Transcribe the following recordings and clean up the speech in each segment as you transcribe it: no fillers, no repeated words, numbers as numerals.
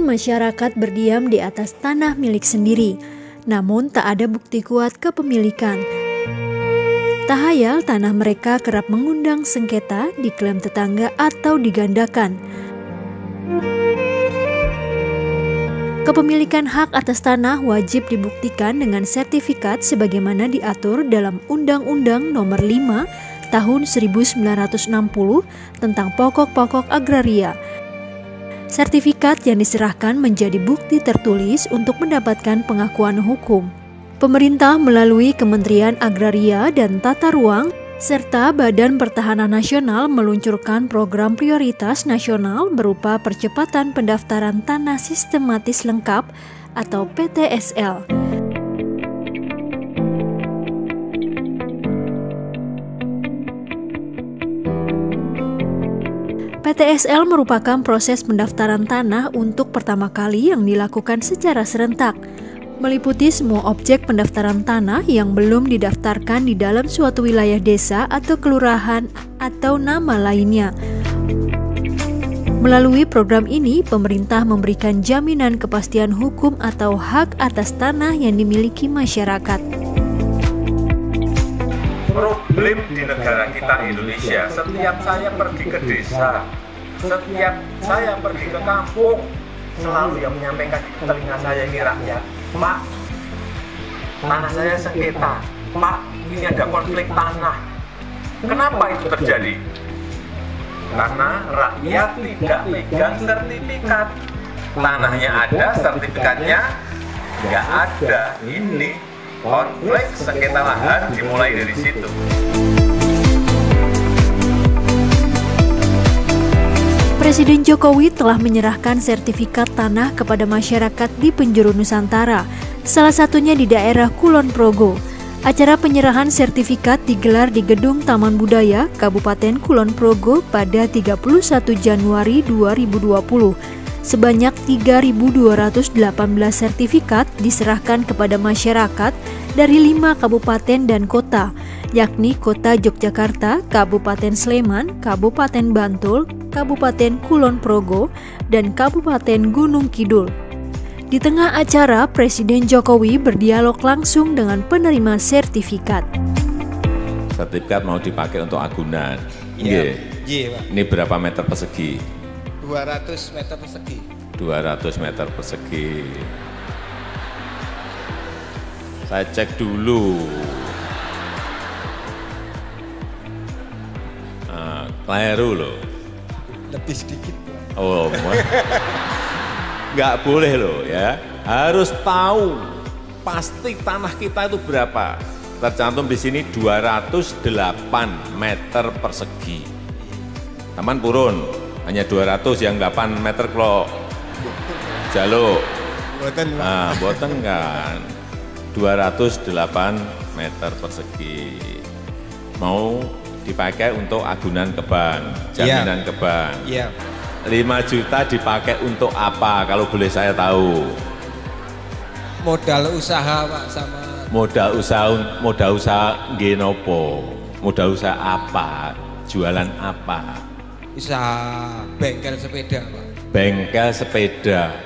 masyarakat berdiam di atas tanah milik sendiri, namun tak ada bukti kuat kepemilikan. Tak hayal tanah mereka kerap mengundang sengketa, diklaim tetangga atau digandakan. Kepemilikan hak atas tanah wajib dibuktikan dengan sertifikat sebagaimana diatur dalam Undang-Undang Nomor 5 Tahun 1960 tentang pokok-pokok agraria. Sertifikat yang diserahkan menjadi bukti tertulis untuk mendapatkan pengakuan hukum. Pemerintah melalui Kementerian Agraria dan Tata Ruang serta Badan Pertahanan Nasional meluncurkan program prioritas nasional berupa percepatan pendaftaran tanah sistematis lengkap atau PTSL. PTSL merupakan proses pendaftaran tanah untuk pertama kali yang dilakukan secara serentak, meliputi semua objek pendaftaran tanah yang belum didaftarkan di dalam suatu wilayah desa atau kelurahan atau nama lainnya. Melalui program ini, pemerintah memberikan jaminan kepastian hukum atau hak atas tanah yang dimiliki masyarakat. Problem di negara kita Indonesia, setiap saya pergi ke desa, setiap saya pergi ke kampung, selalu yang menyampaikan di telinga saya ini rakyat, Pak, tanah saya sengketa, Pak, ini ada konflik tanah. Kenapa itu terjadi? Karena rakyat tidak pegang sertifikat. Tanahnya ada, sertifikatnya nggak ada. Ini konflik sengketa lahan dimulai dari situ. Presiden Jokowi telah menyerahkan sertifikat tanah kepada masyarakat di penjuru Nusantara, salah satunya di daerah Kulon Progo. Acara penyerahan sertifikat digelar di Gedung Taman Budaya Kabupaten Kulon Progo pada 31 Januari 2020. Sebanyak 3.218 sertifikat diserahkan kepada masyarakat dari 5 kabupaten dan kota, yakni Kota Yogyakarta, Kabupaten Sleman, Kabupaten Bantul, Kabupaten Kulon Progo, dan Kabupaten Gunung Kidul. Di tengah acara, Presiden Jokowi berdialog langsung dengan penerima sertifikat. Sertifikat mau dipakai untuk agunan. Iya, Pak. Ini berapa meter persegi? 200 meter persegi. 200 meter persegi. Saya cek dulu. Keliru loh. Lebih sedikit. Oh, nggak boleh loh ya. Harus tahu pasti tanah kita itu berapa. Tercantum di sini 208 meter persegi. Taman purun hanya 200, yang 8 meter kalau jaluk. Nah, boten kan. 208 meter persegi. Mau dipakai untuk agunan ke bank, jaminan ke bank. 5 juta dipakai untuk apa kalau boleh saya tahu? Modal usaha, Pak, sama modal usaha genopo. Modal usaha apa? Jualan apa? Usaha bengkel sepeda, Pak. Bengkel sepeda.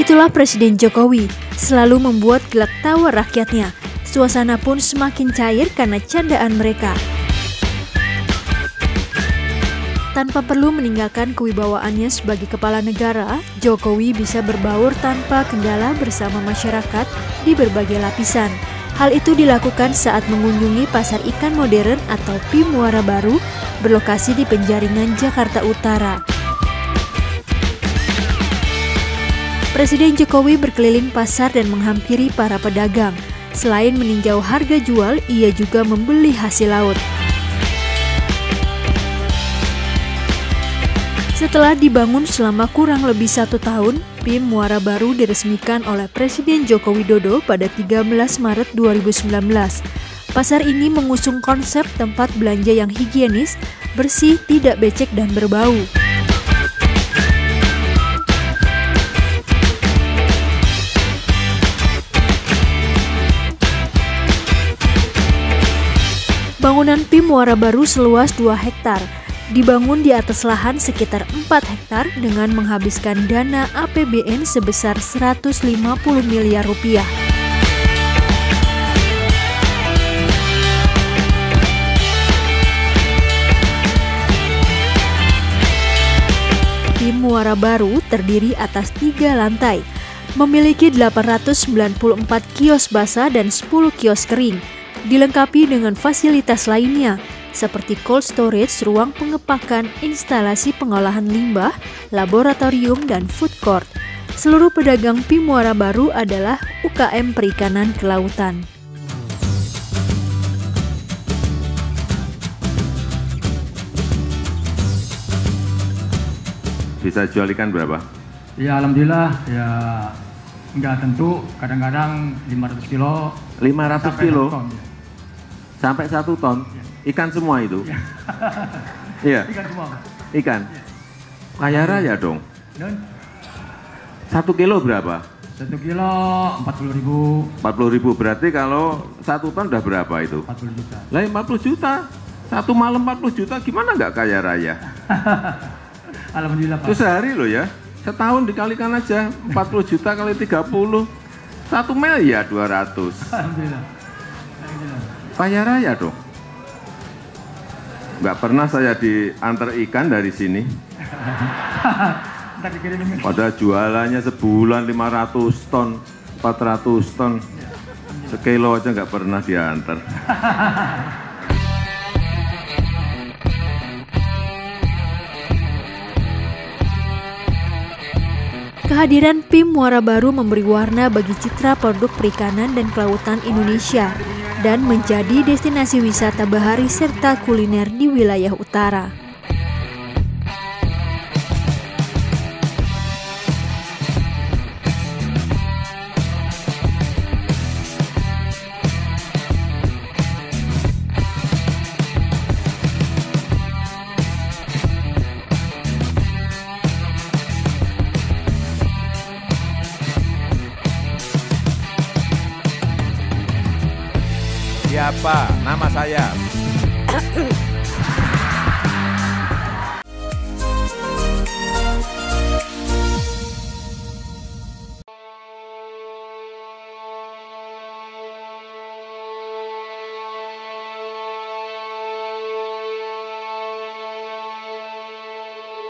Itulah Presiden Jokowi, selalu membuat gelak tawa rakyatnya. Suasana pun semakin cair karena candaan mereka. Tanpa perlu meninggalkan kewibawaannya sebagai kepala negara, Jokowi bisa berbaur tanpa kendala bersama masyarakat di berbagai lapisan. Hal itu dilakukan saat mengunjungi Pasar Ikan Modern atau PIM Muara Baru, berlokasi di Penjaringan, Jakarta Utara. Presiden Jokowi berkeliling pasar dan menghampiri para pedagang. Selain meninjau harga jual, ia juga membeli hasil laut. Setelah dibangun selama kurang lebih 1 tahun, PIM Muara Baru diresmikan oleh Presiden Joko Widodo pada 13 Maret 2019. Pasar ini mengusung konsep tempat belanja yang higienis, bersih, tidak becek, dan berbau. Bangunan PIM Muara Baru seluas 2 hektar. Dibangun di atas lahan sekitar 4 hektar dengan menghabiskan dana APBN sebesar 150 miliar rupiah. Pim Muara Baru terdiri atas 3 lantai, memiliki 894 kios basah dan 10 kios kering, dilengkapi dengan fasilitas lainnya, seperti cold storage, ruang pengepakan, instalasi pengolahan limbah, laboratorium, dan food court. Seluruh pedagang Pim Muara Baru adalah UKM perikanan kelautan. Bisa jual ikan berapa? Ya alhamdulillah ya nggak tentu, kadang-kadang 500 kilo. 500 kilo? 1 ton, ya. Sampai 1 ton? Ya. Ikan semua itu? Iya? Ikan semua. Ikan? Ya. Kaya raya dong? Dan 1 kilo berapa? 1 kilo 40.000. 40.000, berarti kalau 1 ton udah berapa itu? 40 juta. Lah 40 juta? Satu malam 40 juta gimana nggak kaya raya? Alhamdulillah Pak. Itu sehari loh ya, setahun dikalikan aja 40 juta kali 30, 1 miliar 200. Alhamdulillah. Kaya raya dong. Nggak pernah saya diantar ikan dari sini. Ntar dikirimin. Pada jualannya sebulan 500 ton, 400 ton. Sekilo aja nggak pernah diantar. Kehadiran Pim Muara Baru memberi warna bagi citra produk perikanan dan kelautan Indonesia dan menjadi destinasi wisata bahari serta kuliner di wilayah utara. Siapa? Nama saya.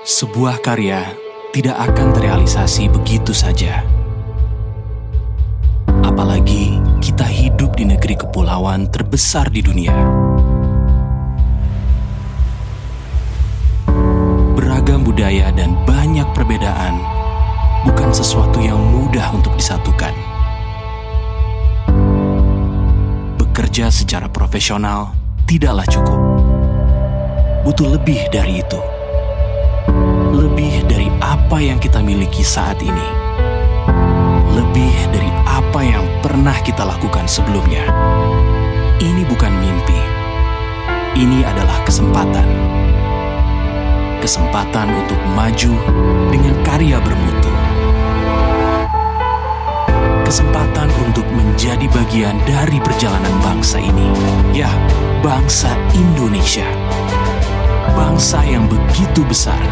Sebuah karya tidak akan terrealisasi begitu saja. Apalagi kita hidup di negeri kepulauan terbesar di dunia. Beragam budaya dan banyak perbedaan bukan sesuatu yang mudah untuk disatukan. Bekerja secara profesional tidaklah cukup. Butuh lebih dari itu. Lebih dari apa yang kita miliki saat ini. Lebih dari apa yang pernah kita lakukan sebelumnya. Ini bukan mimpi. Ini adalah kesempatan. Kesempatan untuk maju dengan karya bermutu. Kesempatan untuk menjadi bagian dari perjalanan bangsa ini. Ya, bangsa Indonesia. Bangsa yang begitu besar.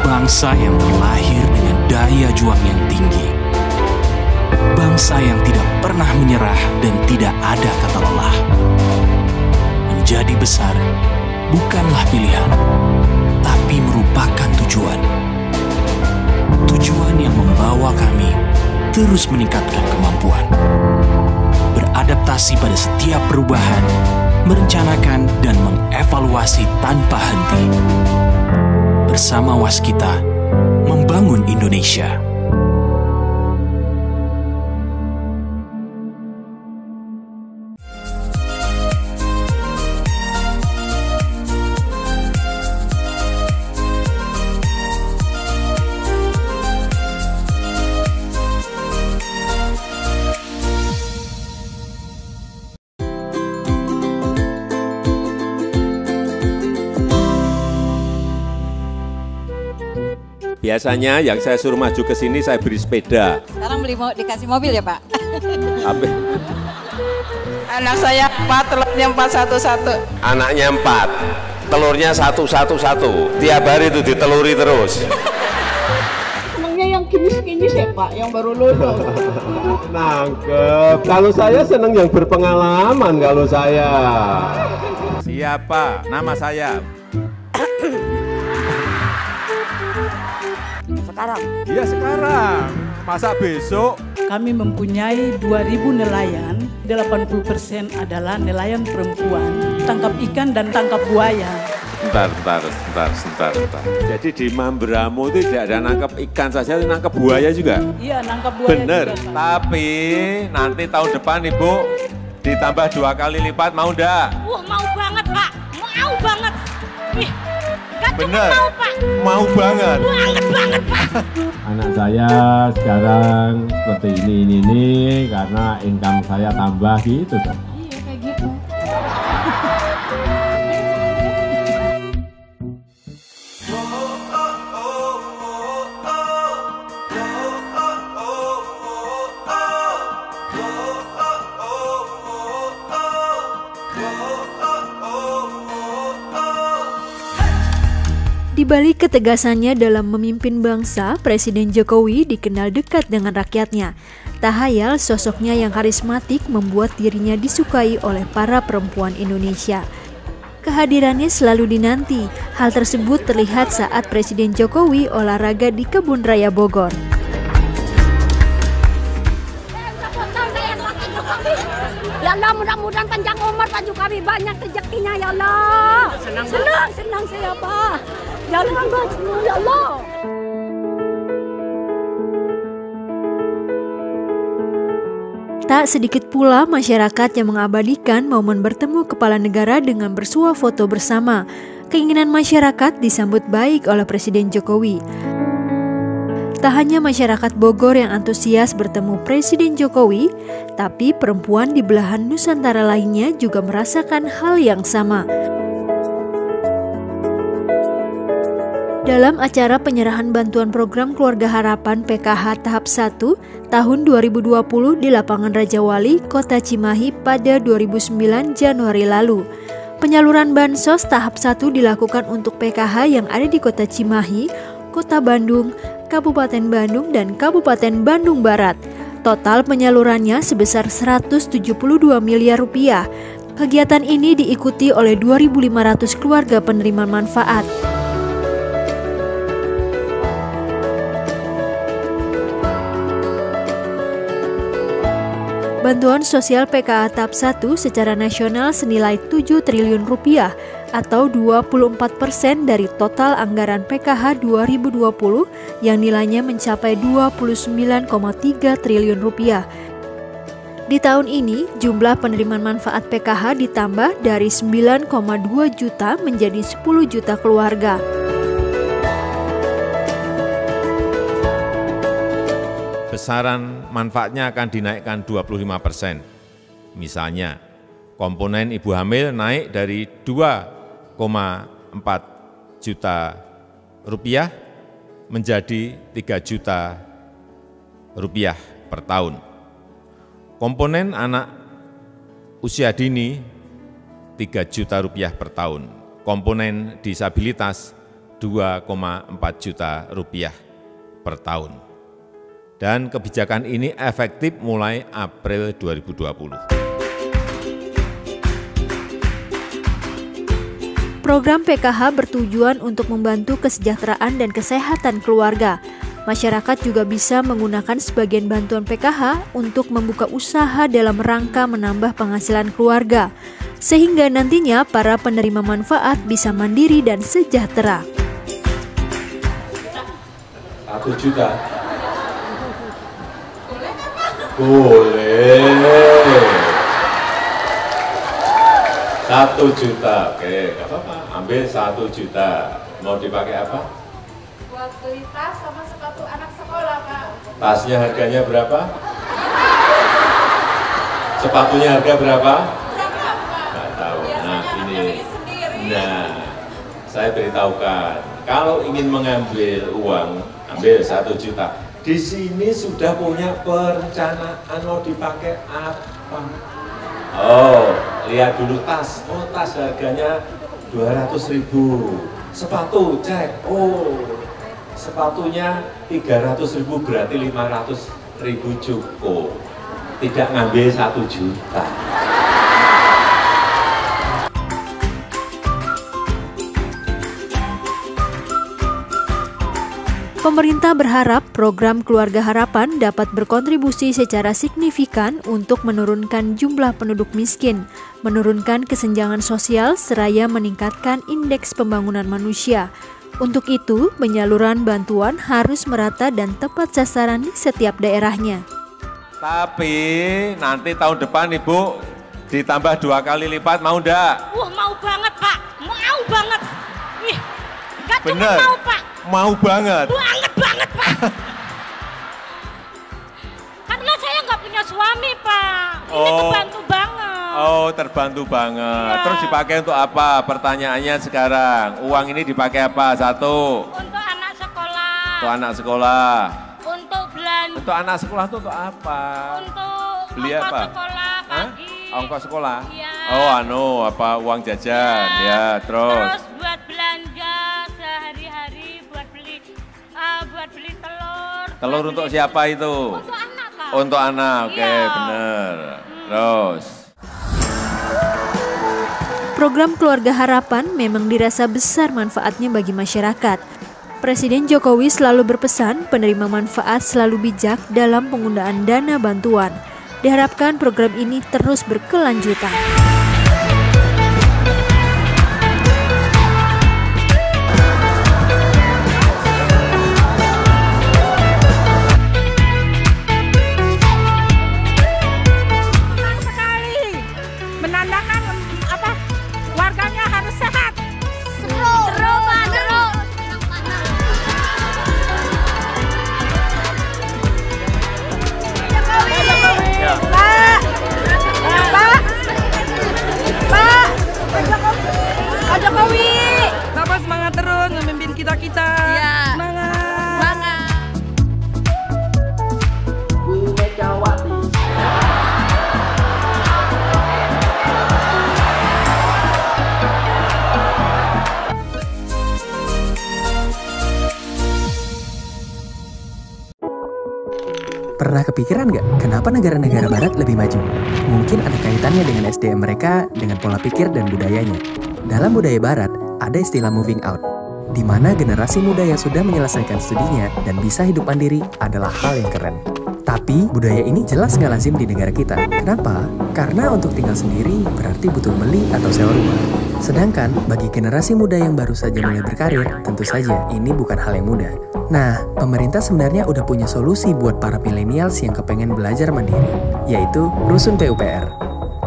Bangsa yang terlahir dengan daya juang yang tinggi. Bangsa yang tidak pernah menyerah dan tidak ada kata lelah. Menjadi besar bukanlah pilihan, tapi merupakan tujuan. Tujuan yang membawa kami terus meningkatkan kemampuan. Beradaptasi pada setiap perubahan, merencanakan dan mengevaluasi tanpa henti. Bersama Waskita, membangun Indonesia. Biasanya yang saya suruh maju ke sini saya beri sepeda. Sekarang dikasih mobil ya Pak? Apa? Anak saya 4, telurnya 4, 1. Anaknya 4, telurnya satu. Tiap hari itu diteluri terus. Senangnya yang kinis-kinis ya Pak, yang baru lulus. Nangkep. Kalau saya senang yang berpengalaman kalau saya. Siapa? Nama saya. Sekarang. Iya sekarang. Masa besok? Kami mempunyai 2.000 nelayan, 80% adalah nelayan perempuan, tangkap ikan dan tangkap buaya. Sebentar. Jadi di Mamberamo itu tidak ada nangkap ikan saja, nangkap buaya juga? Iya, nangkap buaya. Bener, juga, Pak. tapi nanti tahun depan Ibu ditambah 2 kali lipat, mau enggak? Mau banget Pak, mau banget. Ih, gak cuma Bener, mau Pak. mau banget. Banget Pak. Anak saya sekarang seperti ini karena income saya tambah gitu toh. Iya kayak gitu. Di balik ketegasannya dalam memimpin bangsa, Presiden Jokowi dikenal dekat dengan rakyatnya. Tak hayal sosoknya yang karismatik membuat dirinya disukai oleh para perempuan Indonesia. Kehadirannya selalu dinanti. Hal tersebut terlihat saat Presiden Jokowi olahraga di Kebun Raya Bogor. Ya Allah, mudah-mudahan panjang umur Pak Jokowi, banyak rezekinya ya Allah. Senang saya Pak. Jangan semua ya Allah. Tak sedikit pula masyarakat yang mengabadikan momen bertemu kepala negara dengan bersuah foto bersama. Keinginan masyarakat disambut baik oleh Presiden Jokowi. Tak hanya masyarakat Bogor yang antusias bertemu Presiden Jokowi, tapi perempuan di belahan Nusantara lainnya juga merasakan hal yang sama. Dalam acara penyerahan bantuan program Keluarga Harapan PKH tahap 1 tahun 2020 di lapangan Raja Wali, Kota Cimahi pada 2009 Januari lalu. Penyaluran bansos tahap 1 dilakukan untuk PKH yang ada di Kota Cimahi, Kota Bandung, Kabupaten Bandung, dan Kabupaten Bandung Barat. Total penyalurannya sebesar 172 miliar rupiah. Kegiatan ini diikuti oleh 2.500 keluarga penerima manfaat. Bantuan sosial PKH tahap 1 secara nasional senilai 7 triliun rupiah atau 24% dari total anggaran PKH 2020 yang nilainya mencapai 29,3 triliun rupiah. Di tahun ini, jumlah penerimaan manfaat PKH ditambah dari 9,2 juta menjadi 10 juta keluarga. Besaran manfaatnya akan dinaikkan 25%. Misalnya, komponen ibu hamil naik dari 2,4 juta rupiah menjadi 3 juta rupiah per tahun. Komponen anak usia dini 3 juta rupiah per tahun. Komponen disabilitas 2,4 juta rupiah per tahun. Dan kebijakan ini efektif mulai April 2020. Program PKH bertujuan untuk membantu kesejahteraan dan kesehatan keluarga. Masyarakat juga bisa menggunakan sebagian bantuan PKH untuk membuka usaha dalam rangka menambah penghasilan keluarga, sehingga nantinya para penerima manfaat bisa mandiri dan sejahtera. 1 juta. Boleh. 1 juta, oke, nggak apa-apa. Ambil 1 juta. Mau dipakai apa? Buat beli tas sama sepatu anak sekolah Pak. Tasnya harganya berapa? Sepatunya harga berapa? Nggak tahu. Nah ini. Nah, saya beritahukan. Kalau ingin mengambil uang, ambil 1 juta. Di sini sudah punya perencanaan mau dipakai apa? Oh, lihat dulu tas. Oh, tas harganya 200.000. Sepatu cek, oh sepatunya 300.000 berarti 500.000 cukup. Tidak ngambil 1 juta. Pemerintah berharap program Keluarga Harapan dapat berkontribusi secara signifikan untuk menurunkan jumlah penduduk miskin, menurunkan kesenjangan sosial, seraya meningkatkan indeks pembangunan manusia. Untuk itu, penyaluran bantuan harus merata dan tepat sasaran di setiap daerahnya. Tapi nanti tahun depan Ibu ditambah 2 kali lipat, mau enggak? Mau banget Pak, mau banget. Wih, gak cuma Bener. mau Pak. Mau banget. Banget Pak. Karena saya nggak punya suami Pak. Ini kebantu banget. Oh, terbantu banget. Terus dipakai untuk apa? Pertanyaannya sekarang, uang ini dipakai apa? 1. Untuk anak sekolah. Untuk anak sekolah. Untuk belanja. Untuk anak sekolah itu untuk apa? Untuk beli ongkos apa? Sekolah pagi. Ongkos sekolah? Iya. Oh, apa uang jajan? Ya, Terus buat belanja sehari-hari, buat beli telur. Telur untuk siapa itu? Untuk anak Pak. Untuk anak, oke, bener. Terus. Program Keluarga Harapan memang dirasa besar manfaatnya bagi masyarakat. Presiden Jokowi selalu berpesan penerima manfaat selalu bijak dalam penggunaan dana bantuan. Diharapkan program ini terus berkelanjutan. Bapak semangat terus memimpin kita-kita. Semangat. Bu Megawati. Pernah kepikiran nggak kenapa negara-negara barat lebih maju? Mungkin ada kaitannya dengan SDM mereka, dengan pola pikir dan budayanya. Dalam budaya barat, ada istilah moving out, di mana generasi muda yang sudah menyelesaikan studinya dan bisa hidup mandiri adalah hal yang keren. Tapi budaya ini jelas nggak lazim di negara kita. Kenapa? Karena untuk tinggal sendiri berarti butuh beli atau sewa rumah. Sedangkan bagi generasi muda yang baru saja mulai berkarir, tentu saja ini bukan hal yang mudah. Nah, pemerintah sebenarnya udah punya solusi buat para millennials yang kepengen belajar mandiri, yaitu Rusun PUPR.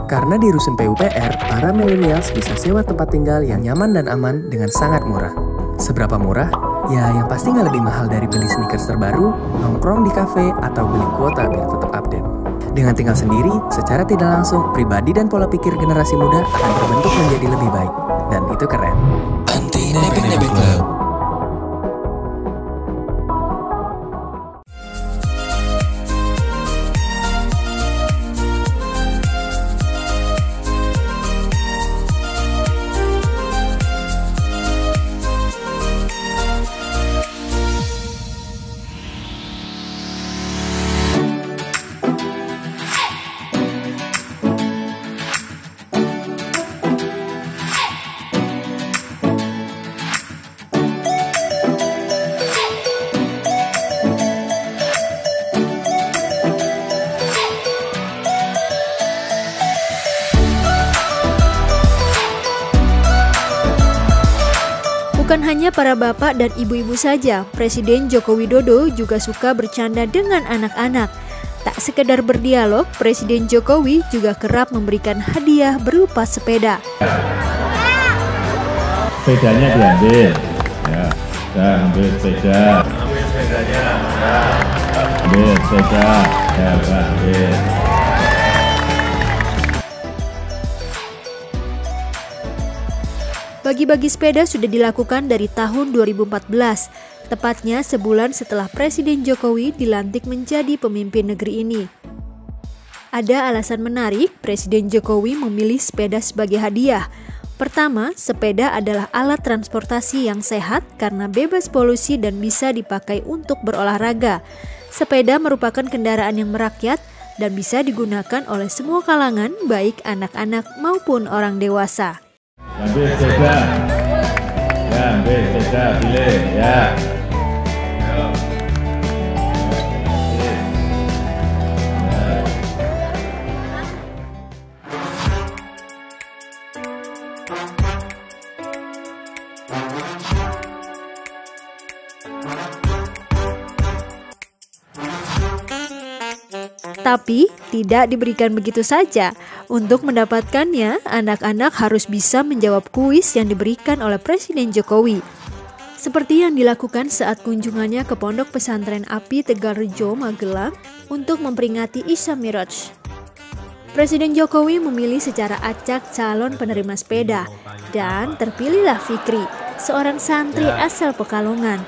Karena di Rusun PUPR, para millennials bisa sewa tempat tinggal yang nyaman dan aman dengan sangat murah. Seberapa murah? Ya, yang pasti nggak lebih mahal dari beli sneakers terbaru, nongkrong di kafe, atau beli kuota biar tetap update. Dengan tinggal sendiri, secara tidak langsung, pribadi dan pola pikir generasi muda akan terbentuk menjadi lebih baik. Dan itu keren. Anti Nebeng Club. Bukan hanya para bapak dan ibu-ibu saja, Presiden Joko Widodo juga suka bercanda dengan anak-anak. Tak sekedar berdialog, Presiden Jokowi juga kerap memberikan hadiah berupa sepeda. Sepedanya diambil, ya, ambil sepeda. Ambil sepedanya, ambil sepeda, ya, ambil. Bagi-bagi sepeda sudah dilakukan dari tahun 2014, tepatnya sebulan setelah Presiden Jokowi dilantik menjadi pemimpin negeri ini. Ada alasan menarik Presiden Jokowi memilih sepeda sebagai hadiah. Pertama, sepeda adalah alat transportasi yang sehat karena bebas polusi dan bisa dipakai untuk berolahraga. Sepeda merupakan kendaraan yang merakyat dan bisa digunakan oleh semua kalangan, baik anak-anak maupun orang dewasa. Ambil sepeda. Ya, ambil sepeda, pilih. Ya. Tapi tidak diberikan begitu saja. Untuk mendapatkannya, anak-anak harus bisa menjawab kuis yang diberikan oleh Presiden Jokowi. Seperti yang dilakukan saat kunjungannya ke Pondok Pesantren Api Tegalrejo, Magelang untuk memperingati Isra Miraj. Presiden Jokowi memilih secara acak calon penerima sepeda dan terpilihlah Fikri, seorang santri asal Pekalongan.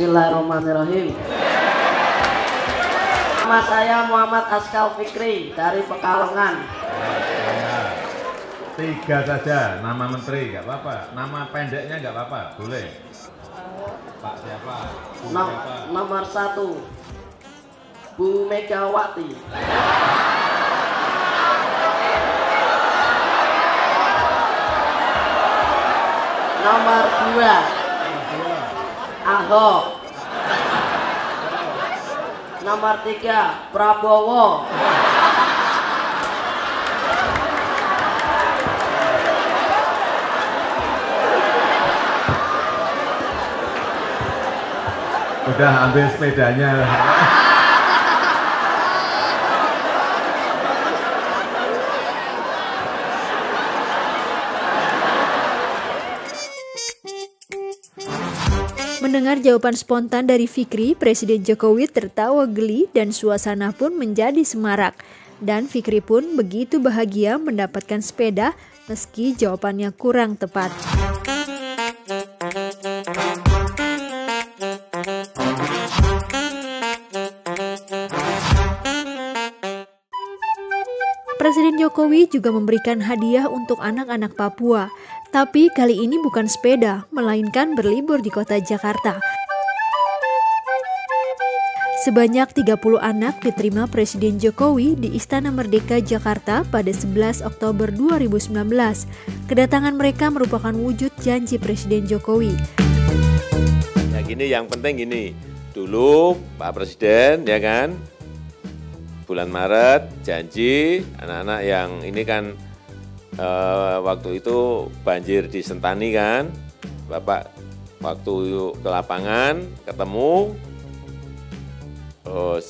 Bismillahirrahmanirrahim. Nama saya Muhammad Askal Fikri dari Pekalongan. 3 saja, nama menteri nggak apa-apa, nama pendeknya nggak apa-apa, boleh. Pak siapa? Nomor 1 Bu Megawati. Nomor 2 Ahok. Nomor 3 Prabowo. Udah ambil sepedanya. Mendengar jawaban spontan dari Fikri, Presiden Jokowi tertawa geli dan suasana pun menjadi semarak. Dan Fikri pun begitu bahagia mendapatkan sepeda meski jawabannya kurang tepat. Presiden Jokowi juga memberikan hadiah untuk anak-anak Papua. Tapi kali ini bukan sepeda, melainkan berlibur di kota Jakarta. Sebanyak 30 anak diterima Presiden Jokowi di Istana Merdeka Jakarta pada 11 Oktober 2019. Kedatangan mereka merupakan wujud janji Presiden Jokowi. Ya gini, yang penting gini, dulu Pak Presiden ya kan, bulan Maret janji anak-anak yang ini kan waktu itu banjir di Sentani kan, Bapak waktu ke lapangan ketemu, terus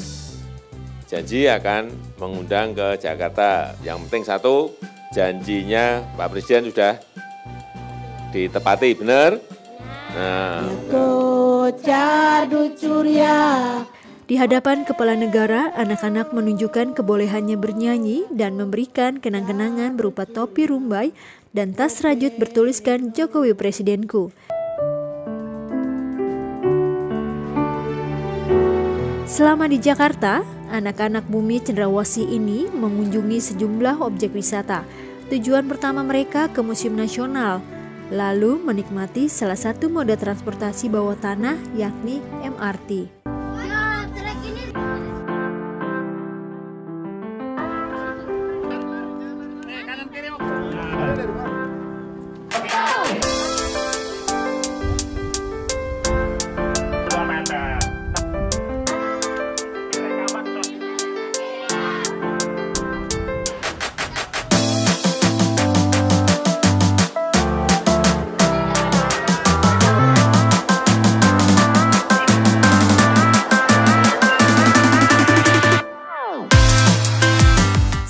janji akan mengundang ke Jakarta. Yang penting satu, janjinya Pak Presiden sudah ditepati, benar? Nah. Di hadapan kepala negara, anak-anak menunjukkan kebolehannya bernyanyi dan memberikan kenang-kenangan berupa topi rumbai dan tas rajut bertuliskan Jokowi Presidenku. Selama di Jakarta, anak-anak Bumi Cendrawasih ini mengunjungi sejumlah objek wisata. Tujuan pertama mereka ke Museum Nasional, lalu menikmati salah satu moda transportasi bawah tanah yakni MRT.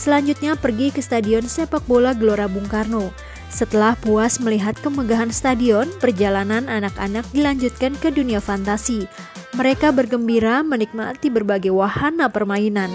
Selanjutnya pergi ke Stadion Sepak Bola Gelora Bung Karno. Setelah puas melihat kemegahan stadion, perjalanan anak-anak dilanjutkan ke dunia fantasi. Mereka bergembira menikmati berbagai wahana permainan.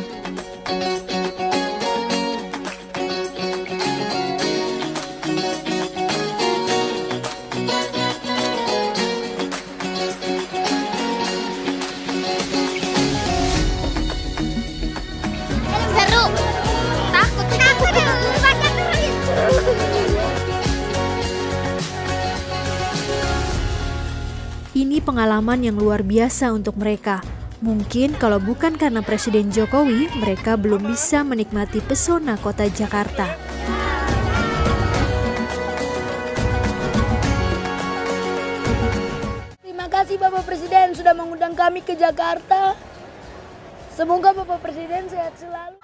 pengalaman yang luar biasa untuk mereka. Mungkin kalau bukan karena Presiden Jokowi, mereka belum bisa menikmati pesona kota Jakarta. Terima kasih Bapak Presiden sudah mengundang kami ke Jakarta. Semoga Bapak Presiden sehat selalu.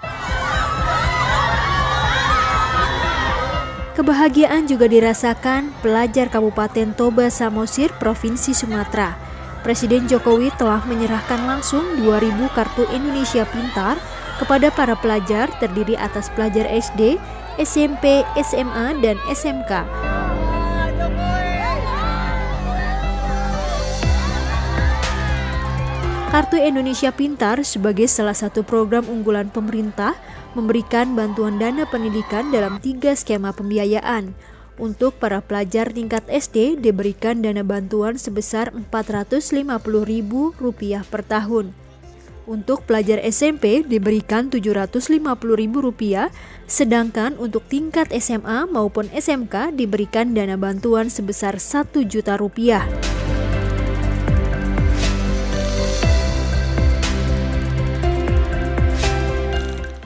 Kebahagiaan juga dirasakan pelajar Kabupaten Toba Samosir, Provinsi Sumatera. Presiden Jokowi telah menyerahkan langsung 2.000 kartu Indonesia Pintar kepada para pelajar terdiri atas pelajar SD, SMP, SMA, dan SMK. Kartu Indonesia Pintar sebagai salah satu program unggulan pemerintah memberikan bantuan dana pendidikan dalam 3 skema pembiayaan. Untuk para pelajar tingkat SD diberikan dana bantuan sebesar Rp450.000 per tahun. Untuk pelajar SMP diberikan Rp750.000, sedangkan untuk tingkat SMA maupun SMK diberikan dana bantuan sebesar Rp1 juta.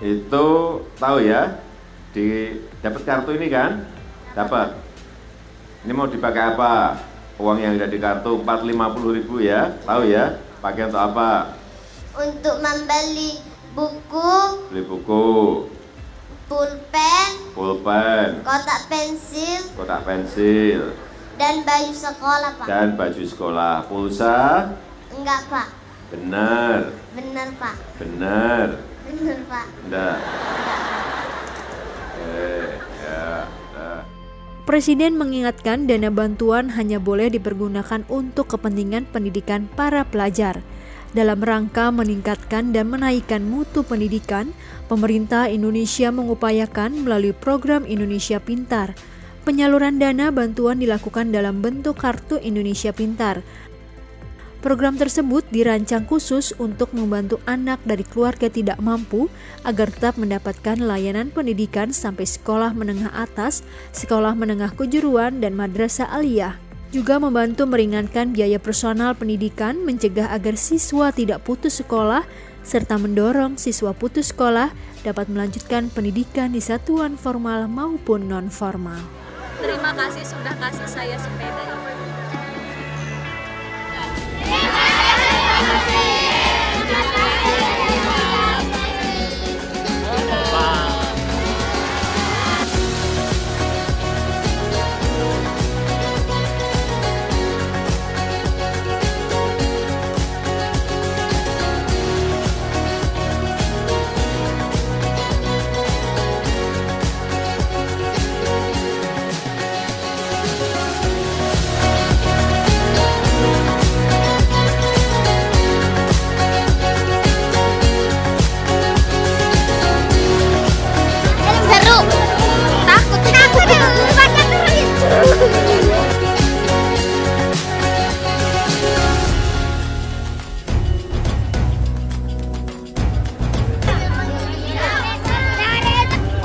Itu tahu ya, dapat kartu ini kan? Dapat. Ini mau dipakai apa? Uang yang ada di kartu 450.000 ya, tahu ya? Pakai untuk apa? Untuk membeli buku. Beli buku. Pulpen. Pulpen. Kotak pensil. Kotak pensil. Dan baju sekolah, Pak. Dan baju sekolah. Pulsa? Enggak, Pak. Benar. Benar, Pak. Benar. Benar, Pak. Enggak. Presiden mengingatkan dana bantuan hanya boleh dipergunakan untuk kepentingan pendidikan para pelajar. Dalam rangka meningkatkan dan menaikkan mutu pendidikan, pemerintah Indonesia mengupayakan melalui program Indonesia Pintar. Penyaluran dana bantuan dilakukan dalam bentuk kartu Indonesia Pintar. Program tersebut dirancang khusus untuk membantu anak dari keluarga tidak mampu agar tetap mendapatkan layanan pendidikan sampai sekolah menengah atas, sekolah menengah kejuruan, dan madrasah aliyah. Juga membantu meringankan biaya personal pendidikan, mencegah agar siswa tidak putus sekolah, serta mendorong siswa putus sekolah dapat melanjutkan pendidikan di satuan formal maupun non-formal. Terima kasih sudah kasih saya sepeda.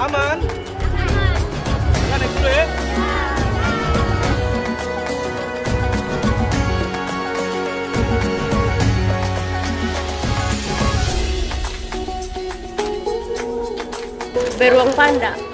Aman? Naik dulu ya. Beruang panda.